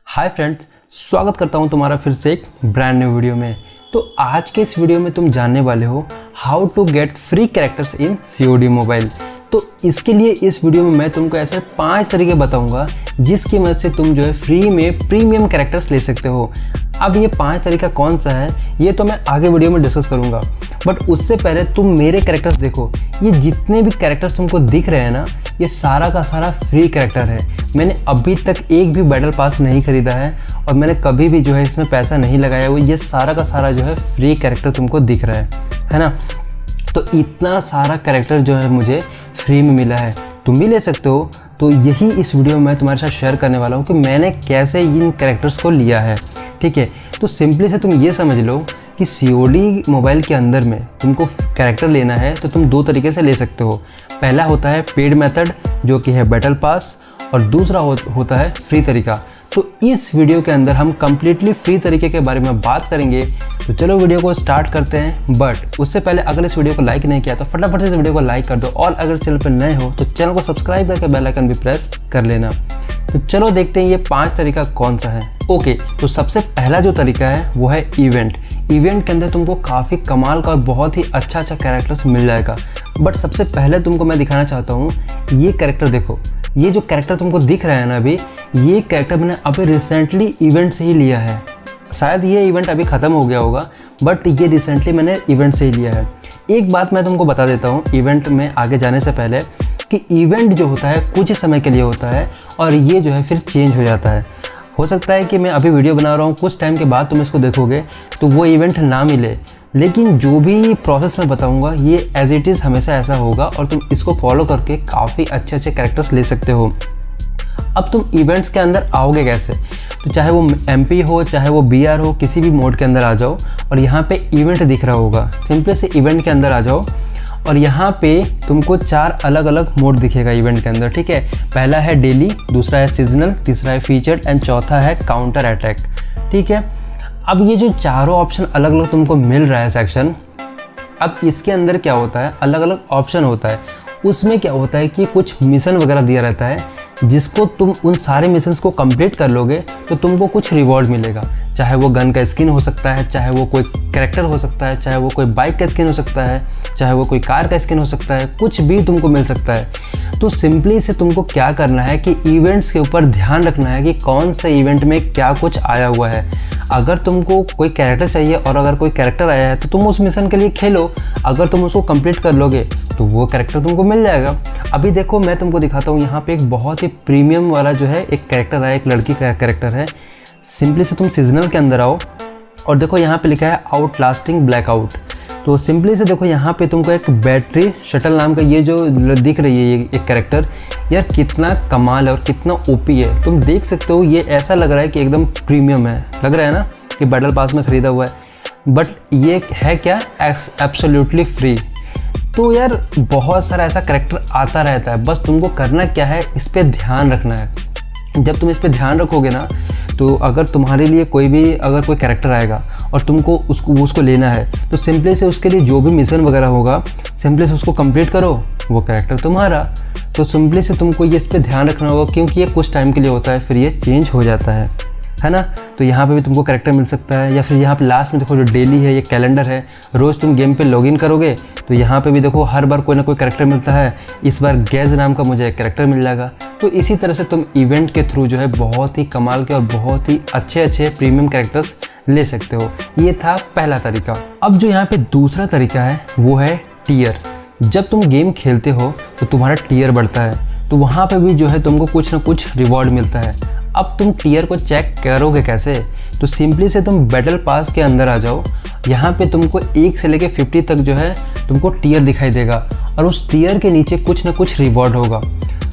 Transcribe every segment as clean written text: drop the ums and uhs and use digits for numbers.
Hi friends, स्वागत करता हूं तुम्हारा फिर से एक ब्रांड न्यू वीडियो में। तो आज के इस वीडियो में तुम जानने वाले हो how to get free characters in COD mobile. तो इसके लिए इस वीडियो में मैं तुमको ऐसे 5 तरीके बताऊंगा जिसकी मदद से तुम जो है फ्री में प्रीमियम कैरेक्टर्स ले सकते हो। अब ये 5 तरीका कौन सा है ये तो मैं आगे वीडियो में डिस्कस करूंगा, बट उससे पहले तुम मेरे कैरेक्टर्स देखो। ये जितने भी कैरेक्टर्स तुमको दिख रहे हैं ना, ये सारा का सारा फ्री कैरेक्टर है। मैंने अभी तक एक भी बैटल पास नहीं खरीदा है और मैंने कभी भी जो है इसमें पैसा नहीं लगाया हुआ। ये सारा का सारा जो है फ्री कैरेक्टर तुमको दिख रहा है ना। तो इतना सारा कैरेक्टर जो है मुझे फ्री में मिला है, तुम भी ले सकते हो। तो यही इस वीडियो में मैं तुम्हारे साथ शेयर करने वाला हूँ कि मैंने कैसे इन कैरेक्टर्स को लिया है। ठीक है, तो सिंपली से तुम ये समझ लो कि COD मोबाइल के अंदर में तुमको कैरेक्टर लेना है तो तुम 2 तरीके से ले सकते हो। पहला होता है पेड मेथड जो कि है बैटल पास, और दूसरा होता है फ्री तरीका। तो इस वीडियो के अंदर हम कम्प्लीटली फ्री तरीके के बारे में बात करेंगे। तो चलो वीडियो को स्टार्ट करते हैं, बट उससे पहले अगर इस वीडियो को लाइक नहीं किया तो फटाफट से इस वीडियो को लाइक कर दो, और अगर चैनल पर नए हो तो चैनल को सब्सक्राइब करके बेल आइकन भी प्रेस कर लेना। तो चलो देखते हैं ये 5 तरीका कौन सा है। ओके, तो सबसे पहला जो तरीका है वो है इवेंट के अंदर तुमको काफ़ी कमाल का और बहुत ही अच्छा कैरेक्टर्स मिल जाएगा। बट सबसे पहले तुमको मैं दिखाना चाहता हूँ ये कैरेक्टर। देखो, ये जो कैरेक्टर तुमको दिख रहा है ना, अभी ये कैरेक्टर मैंने अभी रिसेंटली इवेंट से ही लिया है। शायद ये इवेंट अभी ख़त्म हो गया होगा, बट ये रिसेंटली मैंने इवेंट से ही लिया है। एक बात मैं तुमको बता देता हूँ इवेंट में आगे जाने से पहले, कि इवेंट जो होता है कुछ ही समय के लिए होता है और ये जो है फिर चेंज हो जाता है। हो सकता है कि मैं अभी वीडियो बना रहा हूँ, कुछ टाइम के बाद तुम इसको देखोगे तो वो इवेंट ना मिले, लेकिन जो भी प्रोसेस मैं बताऊंगा ये एज इट इज़ हमेशा ऐसा होगा और तुम इसको फॉलो करके काफ़ी अच्छे कैरेक्टर्स ले सकते हो। अब तुम इवेंट्स के अंदर आओगे कैसे? तो चाहे वो MP हो, चाहे वो BR हो, किसी भी मोड के अंदर आ जाओ और यहाँ पे इवेंट दिख रहा होगा। सिंपली से इवेंट के अंदर आ जाओ और यहाँ पे तुमको 4 अलग अलग मोड दिखेगा इवेंट के अंदर। ठीक है, पहला है डेली, दूसरा है सीजनल, तीसरा है फीचर्ड एंड चौथा है काउंटर अटैक। ठीक है, अब ये जो चारों ऑप्शन अलग अलग तुमको मिल रहा है सेक्शन, अब इसके अंदर क्या होता है, अलग अलग ऑप्शन होता है। उसमें क्या होता है कि कुछ मिशन वगैरह दिया रहता है, जिसको तुम उन सारे मिशंस को कंप्लीट कर लोगे तो तुमको कुछ रिवॉर्ड मिलेगा। चाहे वो गन का स्किन हो सकता है, चाहे वो कोई कैरेक्टर हो सकता है, चाहे वो कोई बाइक का स्किन हो सकता है, चाहे वो कोई कार का स्किन हो सकता है, कुछ भी तुमको मिल सकता है। तो सिंपली से तुमको क्या करना है कि इवेंट्स के ऊपर ध्यान रखना है कि कौन से इवेंट में क्या कुछ आया हुआ है। अगर तुमको कोई कैरेक्टर चाहिए और अगर कोई कैरेक्टर आया है तो तुम उस मिशन के लिए खेलो। अगर तुम उसको कंप्लीट कर लोगे तो वो कैरेक्टर तुमको मिल जाएगा। अभी देखो मैं तुमको दिखाता हूँ, यहाँ पे एक बहुत ही प्रीमियम वाला जो है एक कैरेक्टर है, एक लड़की का कैरेक्टर है। सिंपली से तुम सीजनल के अंदर आओ और देखो यहाँ पे लिखा है आउटलास्टिंग ब्लैकआउट। तो सिंपली से देखो यहाँ पे तुमको एक बैटरी शटल नाम का ये जो दिख रही है ये एक कैरेक्टर, यार कितना कमाल है और कितना OP है। तुम देख सकते हो, ये ऐसा लग रहा है कि एकदम प्रीमियम है, लग रहा है ना कि बैटल पास में ख़रीदा हुआ है, बट ये है क्या, एब्सोल्युटली फ्री। तो यार बहुत सारा ऐसा कैरेक्टर आता रहता है, बस तुमको करना क्या है, इस पर ध्यान रखना है। जब तुम इस पर ध्यान रखोगे ना, तो अगर तुम्हारे लिए अगर कोई कैरेक्टर आएगा और तुमको उसको लेना है तो सिंपली से उसके लिए जो भी मिशन वगैरह होगा सिंपली से उसको कंप्लीट करो, वो कैरेक्टर तुम्हारा। तो सिंपली से तुमको ये इस पर ध्यान रखना होगा, क्योंकि ये कुछ टाइम के लिए होता है, फिर ये चेंज हो जाता है ना। तो यहाँ पे भी तुमको कैरेक्टर मिल सकता है, या फिर यहाँ पे लास्ट में देखो जो डेली है, ये कैलेंडर है। रोज़ तुम गेम पे लॉगिन करोगे तो यहाँ पे भी देखो हर बार कोई ना कोई कैरेक्टर मिलता है। इस बार गैज नाम का मुझे एक कैरेक्टर मिल जाएगा। तो इसी तरह से तुम इवेंट के थ्रू जो है बहुत ही कमाल के और बहुत ही अच्छे प्रीमियम कैरेक्टर्स ले सकते हो। ये था पहला तरीका। अब जो यहाँ पे दूसरा तरीका है वो है टीयर। जब तुम गेम खेलते हो तो तुम्हारा टीयर बढ़ता है, तो वहाँ पे भी जो है तुमको कुछ ना कुछ रिवॉर्ड मिलता है। अब तुम टीयर को चेक करोगे कैसे? तो सिंपली से तुम बैटल पास के अंदर आ जाओ। यहाँ पे तुमको 1 से लेके 50 तक जो है तुमको टीयर दिखाई देगा, और उस टीयर के नीचे कुछ ना कुछ रिवॉर्ड होगा।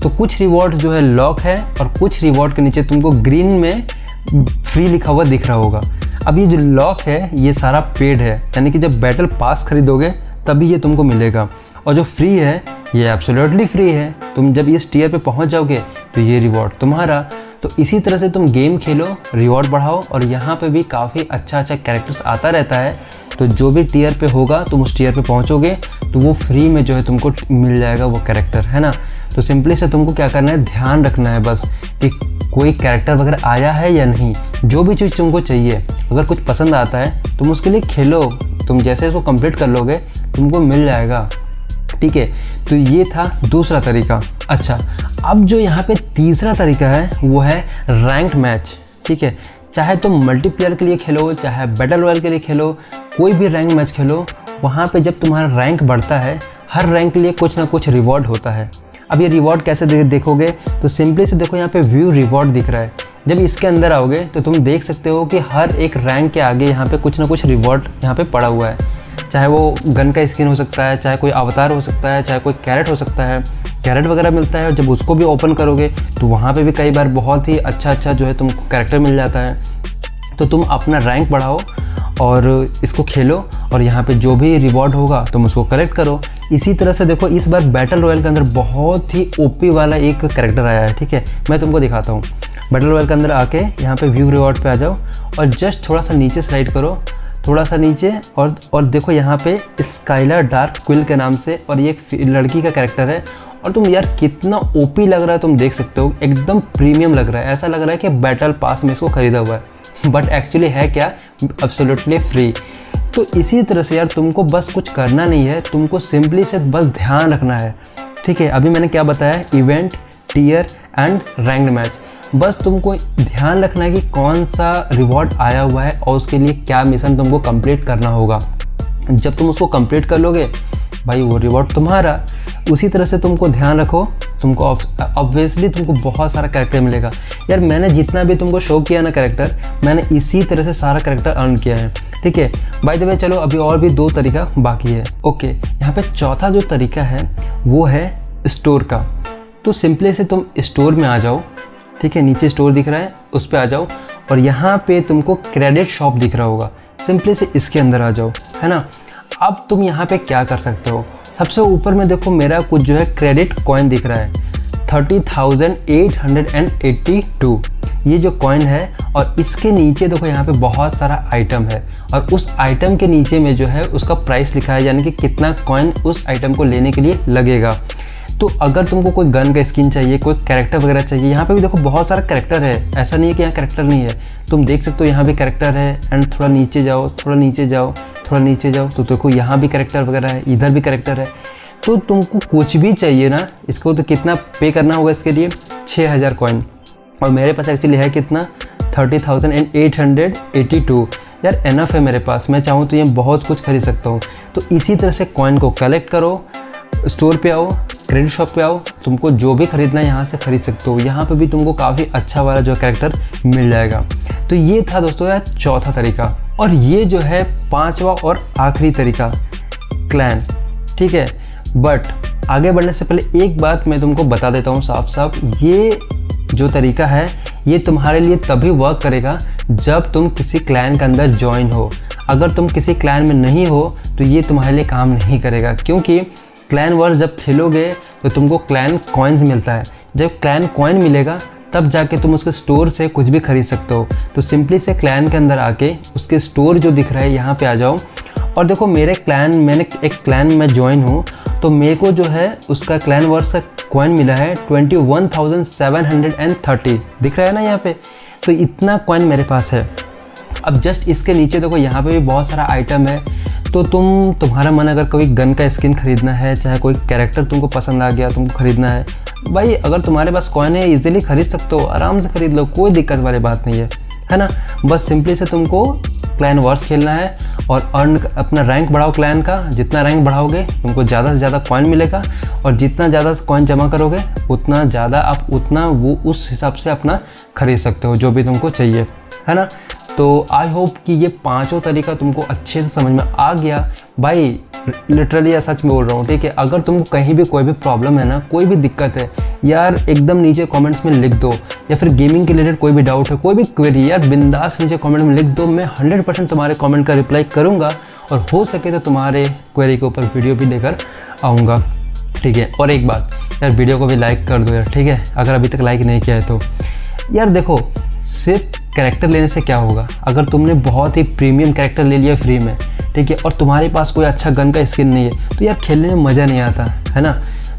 तो कुछ रिवॉर्ड जो है लॉक है और कुछ रिवॉर्ड के नीचे तुमको ग्रीन में फ्री लिखा हुआ दिख रहा होगा। अब ये जो लॉक है ये सारा पेड है, यानी कि जब बैटल पास खरीदोगे तभी ये तुमको मिलेगा, और जो फ्री है ये एब्सोल्युटली फ्री है। तुम जब इस टीयर पे पहुंच जाओगे तो ये रिवॉर्ड तुम्हारा। तो इसी तरह से तुम गेम खेलो, रिवॉर्ड बढ़ाओ, और यहाँ पे भी काफ़ी अच्छा कैरेक्टर्स आता रहता है। तो जो भी टीयर पे होगा तुम उस टीयर पे पहुँचोगे तो वो फ्री में जो है तुमको मिल जाएगा वो कैरेक्टर, है ना। तो सिंपली से तुमको क्या करना है, ध्यान रखना है बस कि कोई कैरेक्टर वगैरह आया है या नहीं। जो भी चीज़ तुमको चाहिए, अगर कुछ पसंद आता है तुम उसके लिए खेलो, तुम जैसे इसको कंप्लीट कर लोगे तुमको मिल जाएगा, ठीक है। तो ये था दूसरा तरीका। अच्छा, अब जो यहाँ पे तीसरा तरीका है वो है रैंक्ड मैच, ठीक है। चाहे तुम मल्टीप्लेयर के लिए खेलो, चाहे बैटल रॉयल के लिए खेलो, कोई भी रैंक मैच खेलो, वहाँ पे जब तुम्हारा रैंक बढ़ता है, हर रैंक के लिए कुछ ना कुछ रिवॉर्ड होता है। अब ये रिवॉर्ड कैसे देखोगे, तो सिंपली से देखो यहाँ पे व्यू रिवॉर्ड दिख रहा है। जब इसके अंदर आओगे तो तुम देख सकते हो कि हर एक रैंक के आगे यहाँ पे कुछ ना कुछ रिवॉर्ड यहाँ पे पड़ा हुआ है। चाहे वो गन का स्किन हो सकता है, चाहे कोई अवतार हो सकता है, चाहे कोई कैरेट हो सकता है, कैरेट वगैरह मिलता है। और जब उसको भी ओपन करोगे तो वहाँ पे भी कई बार बहुत ही अच्छा जो है तुमको कैरेक्टर मिल जाता है। तो तुम अपना रैंक बढ़ाओ और इसको खेलो, और यहाँ पे जो भी रिवॉर्ड होगा तुम उसको कलेक्ट करो। इसी तरह से देखो इस बार बैटल रॉयल के अंदर बहुत ही ओपी वाला एक कैरेक्टर आया है, ठीक है। मैं तुमको दिखाता हूँ। बैटल रॉयल के अंदर आके यहाँ पे व्यू रिवॉर्ड पे आ जाओ और जस्ट थोड़ा सा नीचे स्लाइड करो, थोड़ा सा नीचे, और देखो यहाँ पे स्काइलर डार्क क्विल के नाम से, और ये एक लड़की का कैरेक्टर है। और तुम यार कितना ओपी लग रहा है, तुम देख सकते हो, एकदम प्रीमियम लग रहा है। ऐसा लग रहा है कि बैटल पास में इसको खरीदा हुआ है, बट एक्चुअली है क्या, एब्सोल्युटली फ्री। तो इसी तरह से यार तुमको बस कुछ करना नहीं है, तुमको सिंपली से बस ध्यान रखना है, ठीक है। अभी मैंने क्या बताया, event, tier and ranked match. बस तुमको ध्यान रखना है कि कौन सा रिवॉर्ड आया हुआ है और उसके लिए क्या मिशन तुमको कंप्लीट करना होगा। जब तुम उसको कंप्लीट कर लोगे भाई वो रिवॉर्ड तुम्हारा। उसी तरह से तुमको ध्यान रखो, तुमको ऑब्वियसली तुमको बहुत सारा कैरेक्टर मिलेगा। यार मैंने जितना भी तुमको शो किया ना कैरेक्टर, मैंने इसी तरह से सारा कैरेक्टर अर्न किया है, ठीक है। बाय द वे चलो अभी और भी 2 तरीका बाकी है। ओके, यहाँ पे चौथा जो तरीका है वो है स्टोर का। तो सिंपली से तुम स्टोर में आ जाओ, ठीक है। नीचे स्टोर दिख रहा है, उस पर आ जाओ, और यहाँ पे तुमको क्रेडिट शॉप दिख रहा होगा, सिंपली से इसके अंदर आ जाओ, है ना। अब तुम यहाँ पे क्या कर सकते हो, सबसे ऊपर में देखो मेरा कुछ जो है क्रेडिट कॉइन दिख रहा है 30,882, ये जो कॉइन है। और इसके नीचे देखो यहाँ पे बहुत सारा आइटम है, और उस आइटम के नीचे में जो है उसका प्राइस लिखा है, यानी कि कितना कॉइन उस आइटम को लेने के लिए लगेगा। तो अगर तुमको कोई गन का स्किन चाहिए, कोई कैरेक्टर वगैरह चाहिए, यहाँ पे भी देखो बहुत सारा कैरेक्टर है, ऐसा नहीं है कि यहाँ कैरेक्टर नहीं है। तुम देख सकते हो यहाँ भी कैरेक्टर है, एंड थोड़ा नीचे जाओ, थोड़ा नीचे जाओ, थोड़ा नीचे जाओ, तो देखो यहाँ भी कैरेक्टर वगैरह है, इधर भी कैरेक्टर है। तो तुमको कुछ भी चाहिए ना, इसको तो कितना पे करना होगा इसके लिए, 6000 कॉइन। और मेरे पास एक्चुअली है कितना, 30,882। यार एनफ है मेरे पास, मैं चाहूँ तो ये बहुत कुछ खरीद सकता हूँ। तो इसी तरह से कॉइन को कलेक्ट करो, स्टोर पे आओ, क्रेडिट शॉप पे आओ, तुमको जो भी खरीदना है यहाँ से खरीद सकते हो। यहाँ पे भी तुमको काफ़ी अच्छा वाला जो कैरेक्टर मिल जाएगा। तो ये था दोस्तों यार चौथा तरीका। और ये जो है 5वां और आखिरी तरीका, क्लैन, ठीक है। बट आगे बढ़ने से पहले एक बात मैं तुमको बता देता हूँ साफ साफ, ये जो तरीका है ये तुम्हारे लिए तभी वर्क करेगा जब तुम किसी क्लैन के अंदर ज्वाइन हो। अगर तुम किसी क्लैन में नहीं हो तो ये तुम्हारे लिए काम नहीं करेगा, क्योंकि क्लैन वर्स जब खेलोगे तो तुमको क्लैन कॉइन्स मिलता है। जब क्लैन कॉइन मिलेगा तब जाके तुम उसके स्टोर से कुछ भी खरीद सकते हो। तो सिंपली से क्लैन के अंदर आके उसके स्टोर जो दिख रहा है यहाँ पे आ जाओ, और देखो मैंने एक क्लैन में ज्वाइन हूँ, तो मेरे को जो है उसका क्लैन वर्स का कॉइन मिला है 21,730, दिख रहा है ना यहाँ पे। तो इतना कॉइन मेरे पास है। अब जस्ट इसके नीचे देखो यहाँ पे भी बहुत सारा आइटम है। तो तुम्हारा मन अगर कोई गन का स्किन खरीदना है, चाहे कोई कैरेक्टर तुमको पसंद आ गया तुमको खरीदना है, भाई अगर तुम्हारे पास कॉइन है इजीली खरीद सकते हो, आराम से खरीद लो, कोई दिक्कत वाली बात नहीं है ना। बस सिंपली से तुमको क्लैन वॉर्स खेलना है और अर्न अपना रैंक बढ़ाओ क्लैन का। जितना रैंक बढ़ाओगे तुमको ज़्यादा से ज़्यादा कॉइन मिलेगा, और जितना ज़्यादा कॉइन जमा करोगे उतना ज़्यादा आप उतना वो उस हिसाब से अपना खरीद सकते हो जो भी तुमको चाहिए, है ना। तो आई होप कि ये 5 तरीका तुमको अच्छे से समझ में आ गया। भाई लिटरली या सच में बोल रहा हूँ, ठीक है। अगर तुमको कहीं भी कोई भी प्रॉब्लम है ना, कोई भी दिक्कत है यार, एकदम नीचे कमेंट्स में लिख दो, या फिर गेमिंग के रिलेटेड कोई भी डाउट है, कोई भी क्वेरी, यार बिंदास नीचे कमेंट में लिख दो। मैं 100% तुम्हारे कमेंट का रिप्लाई करूँगा, और हो सके तो तुम्हारे क्वेरी के ऊपर वीडियो भी लेकर आऊँगा, ठीक है। और एक बात यार, वीडियो को भी लाइक कर दो यार, ठीक है, अगर अभी तक लाइक नहीं किया है तो। यार देखो सिर्फ कैरेक्टर लेने से क्या होगा, अगर तुमने बहुत ही प्रीमियम कैरेक्टर ले लिया फ्री में, ठीक ठीक है, और तुम्हारे पास कोई अच्छा गन का स्किन नहीं है तो यार खेलने में मज़ा नहीं आता है ना।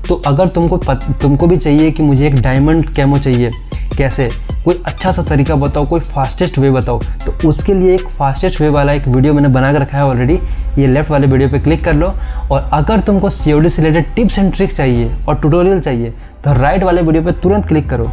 तो अगर तुमको भी चाहिए कि मुझे एक डायमंड कैमो चाहिए, कैसे, कोई अच्छा सा तरीका बताओ, कोई फास्टेस्ट वे बताओ, तो उसके लिए एक फास्टेस्ट वे वाला एक वीडियो मैंने बना कर रखा है ऑलरेडी। ये लेफ्ट वाले वीडियो पे क्लिक कर लो। और अगर तुमको COD से रिलेटेड टिप्स एंड ट्रिक्स चाहिए और ट्यूटोरियल चाहिए तो राइट वाले वीडियो पे तुरंत क्लिक करो।